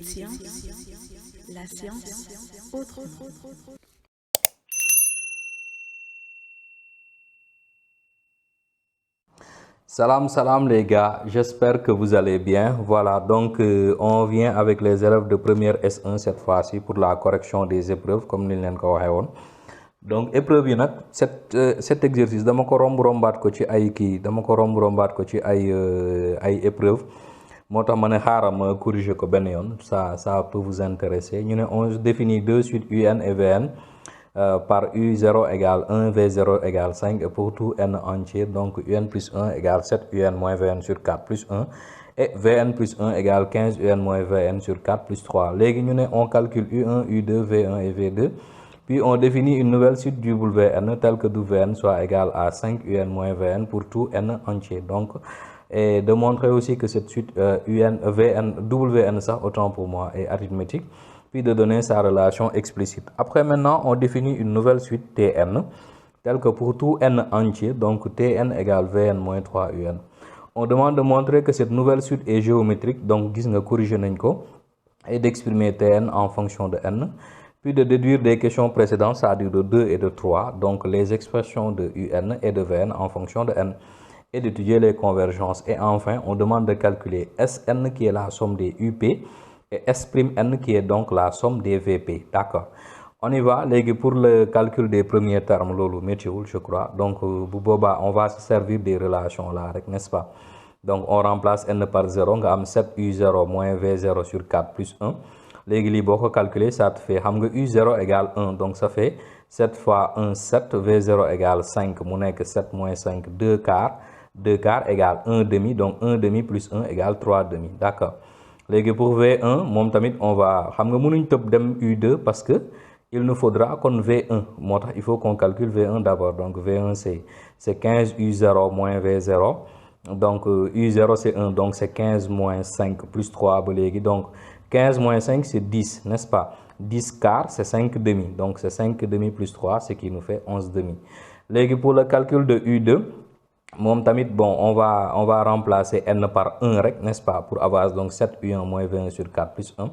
Science, la science autrement. Salam, salam les gars, j'espère que vous allez bien. Voilà, donc on vient avec les élèves de première S1 cette fois-ci pour la correction des épreuves, comme nous l'avons dit. Donc épreuve yi nag cet exercice dama ko rombaat ko ci ay épreuve moo tax ma ne xaaral ma corriger ko benn yoon ça peut vous intéresser. ñu ne on définit deux suites UN et VN par U0 égale 1, V0 égale 5 et pour tout n entier, donc UN plus 1 égale 7 UN moins VN sur 4 plus 1 et VN plus 1 égale 15 UN moins VN sur 4 plus 3. Léegi ñu ne on calcule U1, U2, V1 et V2. Puis on définit une nouvelle suite du WN telle que WN soit égal à 5 UN moins VN pour tout n entier. Donc, et de montrer aussi que cette suite WN ça autant pour moi est arithmétique. Puis de donner sa relation explicite. Après maintenant, on définit une nouvelle suite Tn telle que pour tout n entier, donc Tn égale Vn moins 3 UN. On demande de montrer que cette nouvelle suite est géométrique, donc gis nga corriger nañ ko, et d'exprimer Tn en fonction de n. Puis de déduire des questions précédentes, c'est-à-dire de 2 et de 3, donc les expressions de UN et de Vn en fonction de n, et d'étudier les convergences. Et enfin, on demande de calculer Sn qui est la somme des UP et S'N qui est donc la somme des VP. D'accord. On y va. Pour le calcul des premiers termes, lolo métier, je crois. Donc, on va se servir des relations là, n'est-ce pas? Donc, on remplace n par 0, on a 7U0 moins V0 sur 4 plus 1. Les pour calculer, ça te fait U0 égale 1, donc ça fait 7 fois 1, 7, V0 égale 5, mon que 7 moins 5, 2 quarts égale 1 demi, donc 1 demi plus 1 égale 3 demi, d'accord. Pour V1, on va, U2 parce que il nous faudra qu'on V1, il faut qu'on calcule V1 d'abord, donc V1 c'est 15 U0 moins V0, donc U0 c'est 1, donc c'est 15 moins 5 plus 3, donc 15 moins 5, c'est 10, n'est-ce pas? 10 quarts, c'est 5 demi. Donc, c'est 5 demi plus 3, ce qui nous fait 11 demi. Pour le calcul de U2, on va remplacer n par 1, n'est-ce pas? Pour avoir donc 7 U1 moins 20 sur 4 plus 1.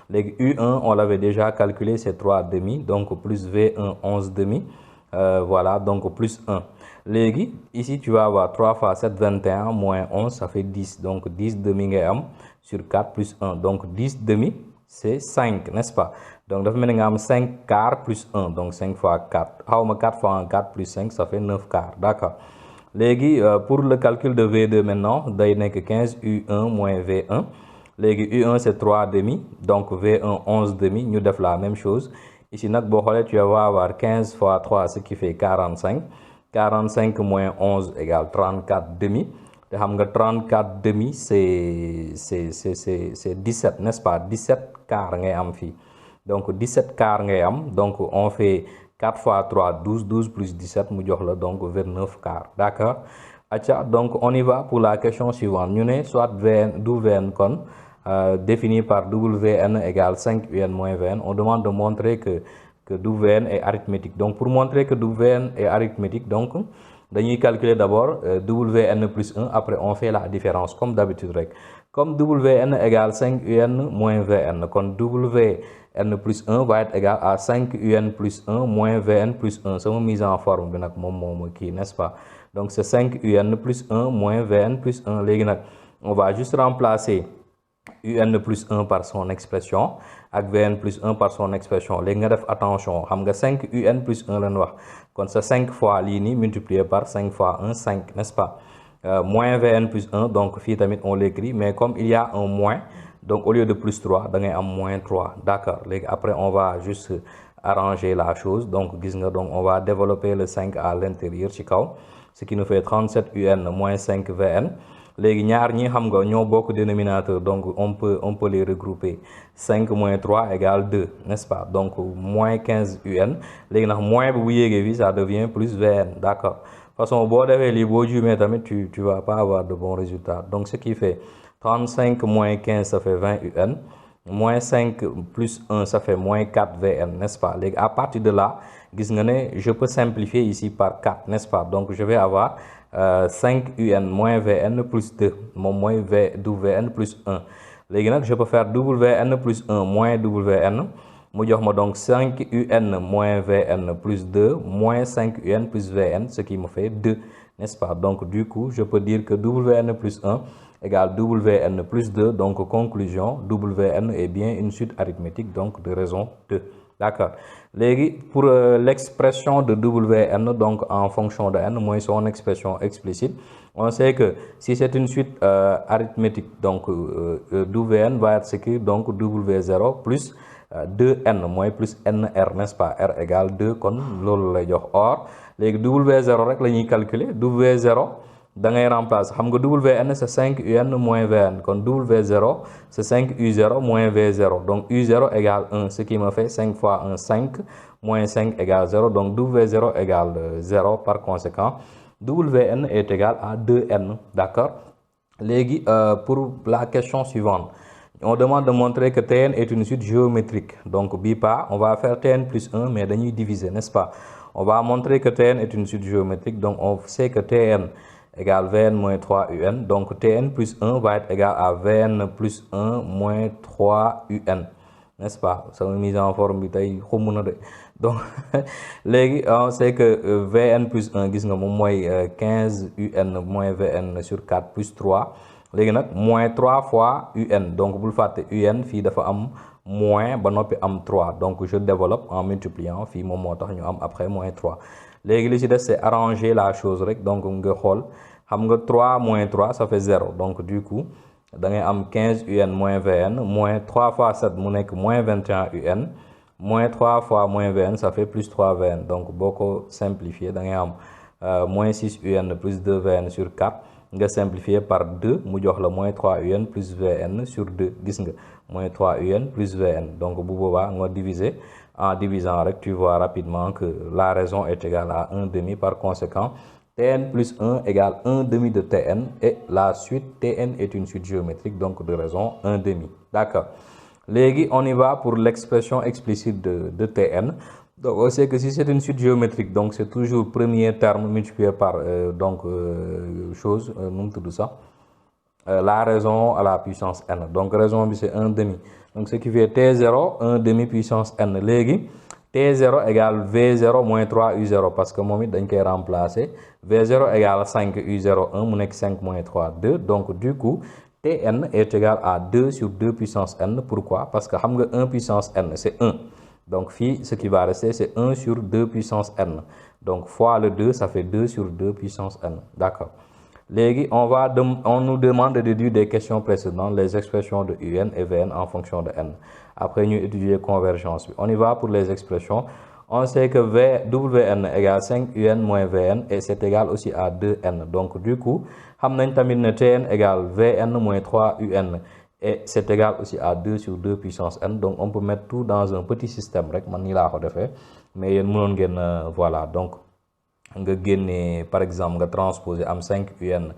U1, on l'avait déjà calculé, c'est 3 demi. Donc, plus V1, 11 demi. Voilà, donc plus 1. Ici, tu vas avoir 3 fois 7, 21, moins 11, ça fait 10. Donc, 10 demi sur 4 plus 1. Donc, 10 demi, c'est 5, n'est-ce pas? Donc, nous avons 5 quarts plus 1. Donc, 5 fois 4. 4 fois 1, 4 plus 5, ça fait 9 quarts. D'accord. Pour le calcul de V2 maintenant, il n'y a que 15 U1 moins V1. U1, c'est 3 demi. Donc, V1, 11 demi. Nous devons la même chose. Ici, tu vas avoir 15 fois 3, ce qui fait 45. 45 moins 11 égale 34 demi. 34 demi, c'est 17, n'est-ce pas? 17 quarts ngay am fi. Donc 17 quarts ngay am. Donc on fait 4 fois 3, 12, 12 plus 17, mu jox la donc 29 quarts. D'accord? Donc on y va pour la question suivante. Nous avons soit Vn, d'où Vn con, défini par Wn égale 5 Un moins Vn. On demande de montrer que Wn est arithmétique. Donc pour montrer que Wn est arithmétique, donc on calculer d'abord Wn plus 1, après on fait la différence comme d'habitude. Comme Wn égale 5 Un moins Vn, donc Wn plus 1 va être égal à 5 Un plus 1 moins Vn plus 1. C'est une mise en forme, n'est-ce pas? Donc c'est 5 Un plus 1 moins Vn plus 1. On va juste remplacer UN plus 1 par son expression avec Vn plus 1 par son expression. Attention, 5 UN plus 1 la wax. Kon c'est 5 fois l'ini multiplié par 5 fois 1, 5, n'est-ce pas? Moins Vn plus 1, donc on l'écrit, mais comme il y a un moins, donc au lieu de plus 3, on a moins 3. D'accord. Après, on va juste arranger la chose. Donc, on va développer le 5 à l'intérieur, ce qui nous fait 37 UN moins 5 Vn. Les ñaar ñi xam nga ñoo bokk dénominateur, donc on peut les regrouper. 5 moins 3 égale 2, n'est-ce pas? Donc moins 15 UN. Moins ça devient plus Vn, d'accord? De toute façon, tu vas pas avoir de bons résultats. Donc ce qui fait 35 moins 15, ça fait 20 UN. Moins 5 plus 1, ça fait moins 4 Vn, n'est-ce pas? À partir de là, je peux simplifier ici par 4, n'est-ce pas? Donc je vais avoir 5 UN moins Vn plus 2, moins Vn plus 1. léegi nag je peux faire wn plus 1 moins wn mu jox ma donc 5un moins vn plus 2 moins 5un plus vn, ce qui me fait 2, n'est-ce pas? Donc du coup je peux dire que wn plus 1 égale wn plus 2, donc conclusion, wn est bien une suite arithmétique donc de raison 2. D'accord. Léegi pour l'expression de wn donc en fonction de n, mooy son expression explicite, on sait que si c'est une suite arithmétique, donc wn va être écrit donc w0 plus 2n mooy plus nr, n'est-ce pas? R égale 2, kon loolu lay jox. Or léegi w0 rek la ñuy calculer. w0 da ngay remplacer, xam nga wn c'est 5un moins vn, kon w0 c'est 5u0 moins v0, donc u0 égale 1, ce qui me fait 5 fois 1 5 moins 5 égale 0, donc w0 égale 0. Par conséquent wn est égal à 2n. D'accord. Léegi pour la question suivante, on demande de montrer que Tn est une suite géométrique. Donc BIPA, on va faire Tn plus 1, mais dañuy diviser, n'est-ce pas? On va montrer que Tn est une suite géométrique, donc on sait que Tn égale Vn moins 3un, donc Tn plus 1 va être égal à Vn plus 1 moins 3un, n'est-ce pas? Sama mise en forme bi tey xumu na de. Donc léegi on sait que Vn plus 1 gis nga moom mooy 15un moins Vn sur 4 plus 3. léegi nag moins 3 fois un, donc bul fàtte un fii dafa am moins ba noppi am 3, donc je développe en multipliant, fii moom moo tax ñu am après moins 3. léegi li ci des c'est arranger la chose rek, donc nga xool, xam nga 3 moins 3 ça fait 0, donc du coup da ngay am 15un moins vn moins 3 fois 7 mu nekk moins 21un moins 3 fois moins vn ça fait plus 3vn, donc boo ko simplifier da ngay am moins 6un plus 2vn sur 4 nga simplifier par 2 mu jox la moins 3un plus vn sur 2, gis nga moins 3un plus vn, donc bu boobaa nga diviser, en divisant rek tu vois rapidement que la raison est égale à 1 demi. Par conséquent Tn plus 1 égale 1 demi de Tn, et la suite Tn est une suite géométrique donc de raison 1 demi. D'accord. Léegi on y va pour l'expression explicite de Tn. Donc on sait que si c'est une suite géométrique, donc c'est toujours premier terme multiplié par chose, nu mu tudd ça, la raison à la puissance n, donc raison bi c'est 1 demi, donc ce qui fait T0 1 demi puissance n. Léegi T0 égale V0 moins 3U0, parce que moom it dañ koy remplacer, V0 égale 5 U0 1 mu nekk 5 moins 3 2, donc du coup Tn est égal à 2 sur 2 puissance n. Pourquoi? Parce que xam nga 1 puissance n c'est 1, donc fii ce qui va rester c'est 1 sur 2 puissance n, donc fois le 2 ça fait 2 sur 2 puissance n. D'accord. Léegi on nous demande de déduire des questions précédentes les expressions de un et vn en fonction de n. Après ñu étudier convergence bi. On y va pour les expressions. On sait que wn égale 5un moins vn, et c'est égal aussi à 2n, donc du coup xam nañ tamit ne tn égale vn moins 3un, et c'est égal aussi à 2 sur 2 puissance n. Donc on peut mettre tout dans un petit système rek, man nii laa ko defee, mais yéen mënoon ngeen voilà, donc nga génne par exemple nga transposer am 5un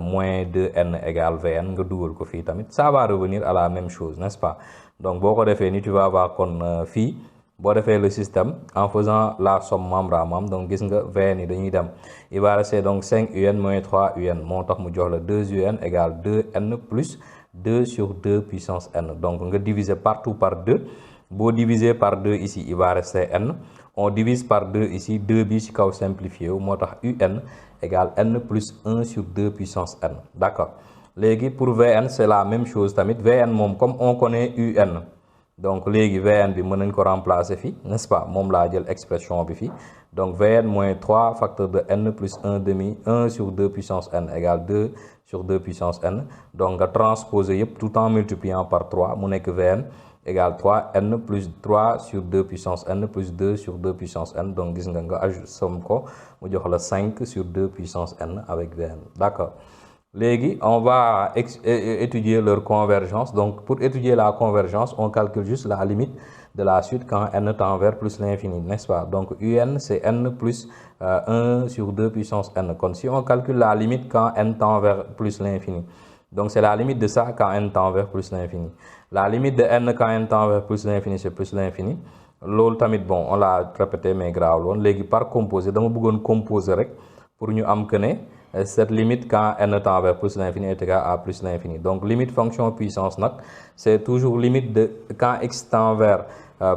moins 2n égale vn, nga dugal ko fii tamit, ça va revenir à la même chose, n'est-ce pas? Donc boo ko defee ni tu vas voir kon fii boo defee le système en faisant la somme membre à membre, donc gis nga vn yi dañuy dem, il va rester donc 5un moins 3un, moo tax mu jox la 2un égale 2n plus 2 sur 2 puissance n. Donc nga diviser partout par 2, boo diviser par 2 ici il va rester n, on divise par 2 ici, 2 bi ci kaw simplifié wu moo tax un égale n plus 1 sur 2 puissance n. D'accord. Léegi pour vn c'est la même chose tamit, vn moom comme on connaît un, donc léegi vn bi mën nañ ko remplacer fii, n'est-ce pas? Moom laa jël expression bi fii, donc vn moins 3 facteur de n plus 1 demi, 1 sur 2 puissance n égale 2 sur 2 puissance n, donc nga transposer yëpp tout en multipliant par 3 mu nekk vn égale 3n plus 3 sur 2 puissance n plus 2 sur 2 puissance n, donc gis nga ajoute somme ko mu jox la 5 sur 2 puissance n avec vn. D'accord. Léegi on va étudier leur convergence. Donc pour étudier la convergence on calcule juste la limite de la suite quand n tend vers plus l'infini, n'est-ce pas? Donc un c'est n plus 1 sur 2 puissance n, comme si on calcule la limite quand n tend vers plus l'infini, donc c'est la limite de ça quand n tend vers plus l'infini. La limite de n quand n tend vers plus l'infini c'est plus l'infini. Loolu tamit bon on l'a répété mais grave loon. Léegi par composé dama bëggoon composer rek pour ñu am que ne cette limite quand n tend vers plus l'infini est égal à plus l'infini. Donc limite fonction puissance nag c'est toujours limite de quand x tend vers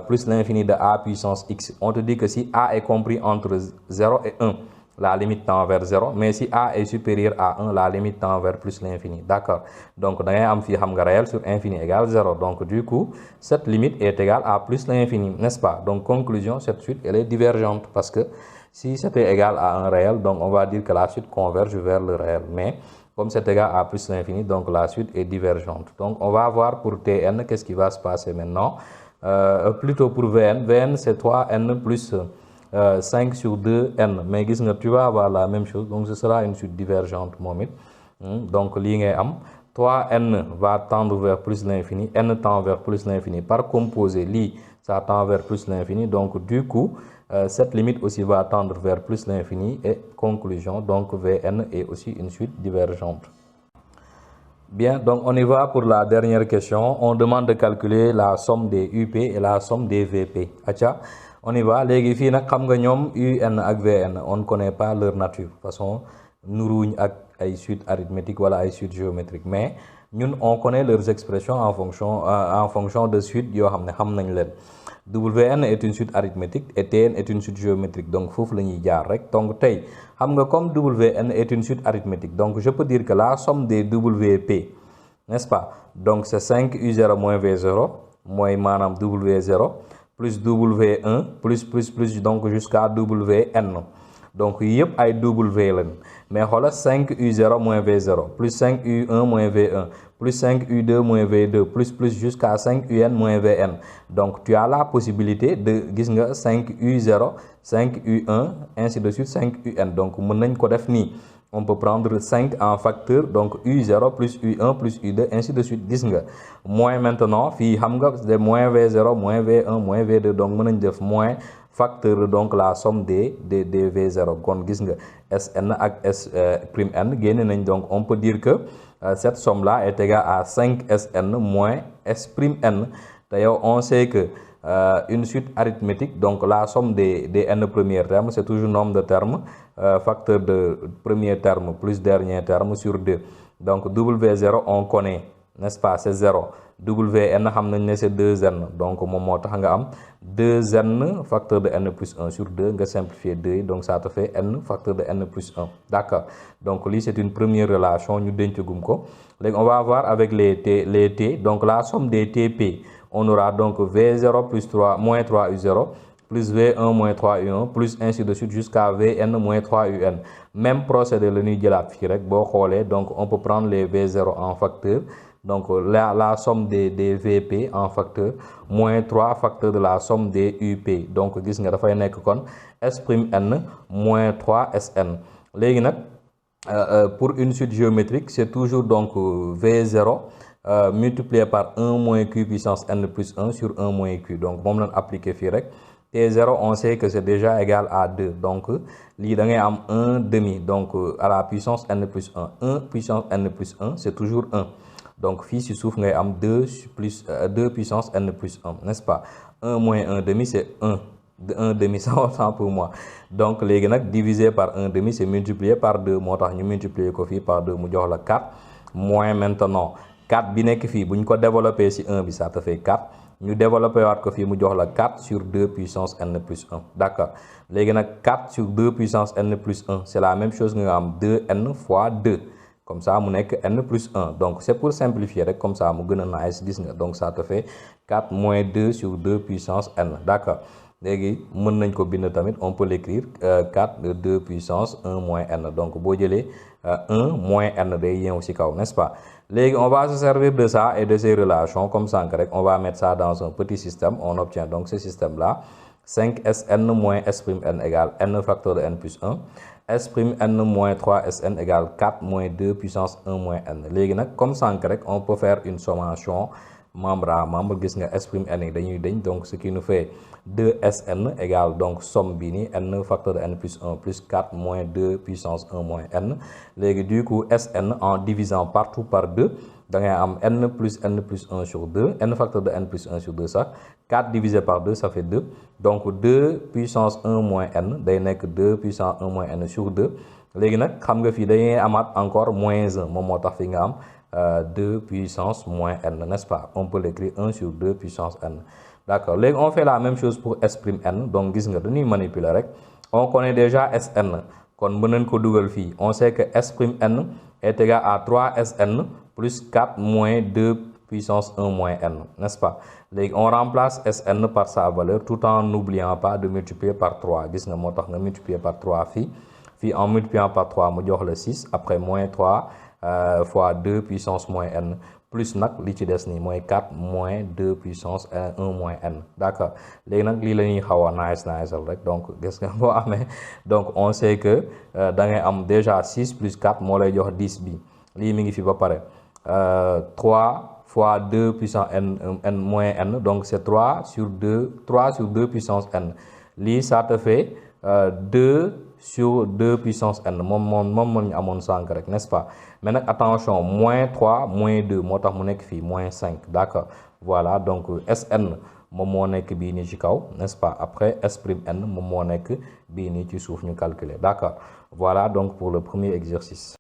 plus l'infini de a puissance x. On te dit que si a est compris entre 0 et 1, la limite tend vers 0, mais si a est supérieur à 1, la limite tend vers plus l'infini. D'accord? Donc da ngay am fii xam nga réel sur infini égale 0. Donc du coup, cette limite est égale à plus l'infini, n'est-ce pas? Donc conclusion, cette suite elle est divergente parce que si c'était égal à un réel, donc on va dire que la suite converge vers le réel. Mais comme c'est égal à plus l'infini, donc la suite est divergente. Donc on va voir pour Tn, qu'est-ce qui va se passer maintenant? Plutôt pour Vn, Vn c'est 3n plus 5 sur 2n. Mais tu vas avoir la même chose, donc ce sera une suite divergente. Donc li ngay am 3n va tendre vers plus l'infini, n tend vers plus l'infini. Par composé, li ça tend vers plus l'infini, donc du coup cette limite aussi va tendre vers plus l'infini et conclusion, donc Vn est aussi une suite divergente. Bien, donc on y va pour la dernière question. On demande de calculer la somme des UP et la somme des VP. Acha, on y va. Les filles, UN et VN, on ne connaît pas leur nature. De toute façon, nous avons une suite arithmétique ou une suite géométrique. Mais nous, on connaît leurs expressions en fonction de suite. WN est une suite arithmétique et TN est une suite géométrique. Donc, il faut que donc, comme WN est une suite arithmétique, donc je peux dire que la somme des WP, n'est-ce pas? Donc, c'est 5U0 moins V0, moins manam W0, plus W1, plus, donc jusqu'à WN. Donc, il y a W. Mais voilà 5U0 moins V0, plus 5U1 moins V1, plus 5U2 moins V2, plus jusqu'à 5UN moins VN. Donc, tu as la possibilité de 5U0, 5U1, ainsi de suite 5UN. Donc, on peut prendre 5 en facteur, donc U0 plus U1 plus U2, ainsi de suite. Moins maintenant, c'est moins V0, moins V1, moins V2, donc on moins facteur, donc la somme des V0. Kon gis nga Sn ak S'N donc on peut dire que cette somme là est égale à 5Sn moins S'N. D'ailleurs on sait que une suite arithmétique, donc la somme des n premiers termes, c'est toujours nombre de termes, facteur de premier terme plus dernier terme sur 2. Donc W0 on connaît, n'est-ce pas, c'est 0. WN c'est 2n, donc mon mot nga am 2n facteur de n plus 1 sur 2, nga simplifier 2, donc ça te fait n facteur de n plus 1. D'accord, donc là c'est une première relation, on va voir avec les T, donc la somme des TP, on aura donc V0 plus 3 moins 3U0 plus V1 moins 3U1 plus ainsi de suite jusqu'à Vn moins 3UN. Même procédé le nuit de la donc on peut prendre les V0 en facteur. Donc la somme des VP en facteur moins 3 facteurs de la somme des UP. Donc gis nga dafay nekk kon S'N moins 3Sn. Léegi nag pour une suite géométrique, c'est toujours donc V0 multiplié par 1 moins Q puissance n plus 1 sur 1 moins Q. Donc on va appliquer ici. T0 on sait que c'est déjà égal à 2. Donc li da ngay am 1 demi. Donc à la puissance n plus 1. 1 puissance n plus 1 c'est toujours 1. Donc, ici, si souffle, ngay am 2 puissance n plus 1, n'est-ce pas? 1 moins 1 demi, c'est 1. 1 demi, ça autant pour moi. Donc, les gens divisé par 1 demi, c'est multiplié par 2. Moi, nous multiplier par 2, nous avons 4. Moins maintenant, 4 bi fi buñ ko développer ci 1 bi ça te fait 4. Nous développer wat ko fi mu jox la 4 sur 2 puissance n plus 1. D'accord. Légui nak 4 sur 2 puissance n plus 1, c'est la même chose que nga am 2n fois 2. Comme ça, mon est n plus 1. Donc, c'est pour simplifier, comme ça, mon nice. Donc, ça te fait 4 moins 2 sur 2 puissance n. D'accord. On peut l'écrire 4 de 2 puissance 1 moins n. Donc, si vous 1 moins n, n'est-ce pas? On va se servir de ça et de ces relations. Comme ça, on va mettre ça dans un petit système. On obtient donc ce système-là. 5Sn moins S'N égale n facteur de n plus 1. S'N moins 3Sn égale 4 moins 2 puissance 1 moins n. Comme ça, on peut faire une sommation membre à membre. S'N donc ce qui nous fait 2Sn égale donc somme bini n facteur de n plus 1 plus 4 moins 2 puissance 1 moins n. Du coup, Sn en divisant partout par 2, donc n plus 1 sur 2, n facteur de n plus 1 sur 2 ça. 4 divisé par 2, ça fait 2. Donc 2 puissance 1 moins n, day nek 2 puissance 1 moins n sur 2. léegi nag xam nga fii dañuy amaat encore moins 1 moom moo tax fi nga am 2 puissance moins n, n'est-ce pas? On peut l'écrire 1 sur 2 puissance n. D'accord. Léegi on fait la même chose pour s prime n. Donc gis nga dañuy manipuler rek. On connaît déjà Sn. kon mën nañ ko dugal fii. On sait que s prime n est égal à 3Sn plus 4 moins 2 puissance 1 moins n, n'est-ce pas? Léegi on remplace Sn par sa valeur tout en n'oubliant pas de multiplier par 3. Gis nga moo tax nga multiplier par 3 fii. Fii en multipliant par 3 mu jox la 6 après moins 3 fois 2 puissance moins n plus nag li ci des nii mooy 4 moins 2 puissance 1 moins n. D'accord. Léegi nag lii la ñuy xaw a nice rek donc gis nga boo amee donc on sait que da ngay am déjà 6 plus 4 moo lay jox 10 bi lii mi ngi fi ba pare 3 fois 2 puissance n moins n, donc c'est 3 sur 2 puissance n. Lii ça te fait 2 sur 2 puissance n moom ñu amoon sànq rek, n'est-ce pas? Mais nag attention, moins 3 moins 2 moo tax mu nekk fii moins 5. D'accord. Voilà, donc Sn moom moo nekk bii nii ci kaw, n'est-ce pas? Après S prime n moom moo nekk bii nii ci suuf ñu calculer. D'accord. Voilà donc pour le premier exercice.